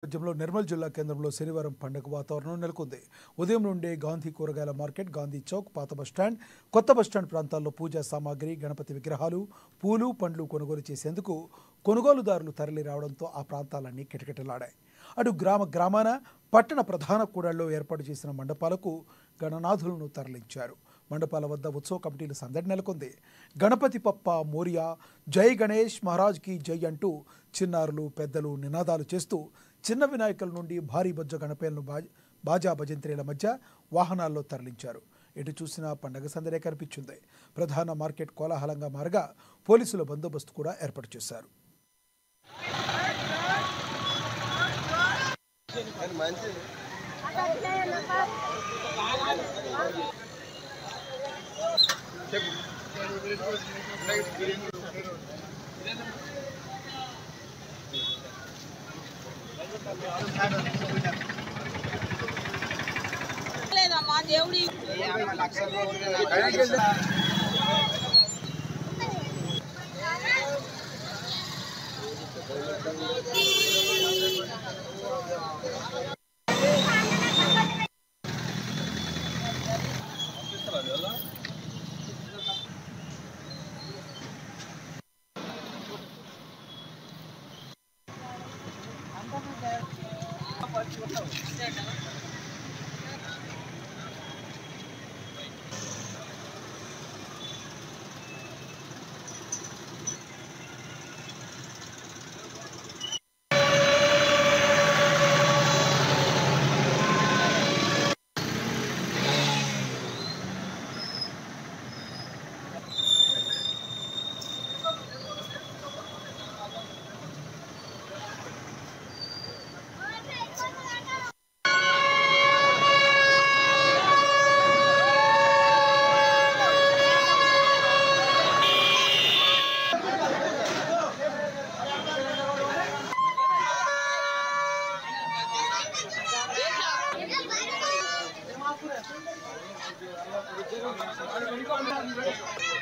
రాజ్యంలో నిర్మల్ జిల్లా కేంద్రంలో శనివారం పండుగ వాతావరణం నెలకొంది. ఉదయం నుండే గాంధీ కూరగాయల మార్కెట్, గాంధీ చౌక్, పాత బస్టాండ్, కొత్త బస్టాండ్ ప్రాంతాల్లో పూజా సామాగ్రి, గణపతి విగ్రహాలు, పూలు, పండ్లు కొనుగోలు చేసేందుకు కొనుగోలుదారులు తరలి రావడంతో ఆ ప్రాంతాలన్నీ కిటకిటలాడాయి. అటు గ్రామాన పట్టణ ప్రధాన కూడళ్లలో ఏర్పాటు చేసిన మండపాలకు గణనాథులను తరలించారు. మండపాల వద్ద ఉత్సవ కమిటీల సందడి నెలకొంది. గణపతి పప్ప మోరియా, జై గణేష్ మహారాజ్ కి జై అంటూ చిన్నారులు, పెద్దలు నినాదాలు చేస్తూ చిన్న వినాయకుల నుండి భారీ బొజ్జ గణపేలను బాజా భజంత్రీల మధ్య వాహనాల్లో తరలించారు. ఎటు చూసినా పండగ సందడే కనిపించింది. ప్రధాన మార్కెట్ కోలాహలంగా మారగా పోలీసుల బందోబస్తు కూడా ఏర్పాటు చేశారు. లేదమ్మా దేవుడి Gracias.